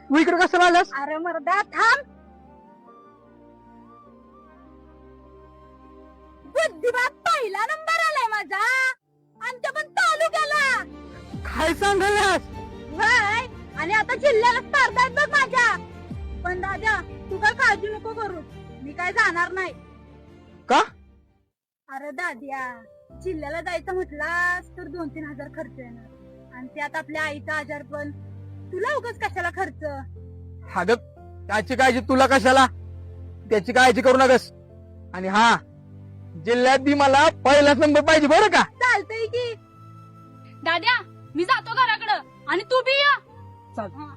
तू इकडे कसं आलास? अरे मर्दा थांब. बुद्धिबाग पहिला नंबर आलाय माझा आणि तो पण तालुक्याला. काय सांगायलास? व्हय, आणि आता जिल्ह्याला स्पर्धा आहेत बघ माझ्या. पण दादा तू काय काळजी नको करू, मी काय जाणार नाही. का? अरे दाद्या, जिल्ह्याला जायचं म्हटलास तर 2-3 हजार खर्च येणार आणि त्यात आपल्या आईचा आजार पण. तुला उगाच कशाला खर्च. अगं त्याची काळजी तुला कशाला, त्याची काळजी करू नकस. आणि हा, जिल्ह्यात बी मला पहिलाच नंबर पाहिजे बरं का. चालतंय की दाद्या, मी जातो घराकडं आणि तू बी या. चाल. हा.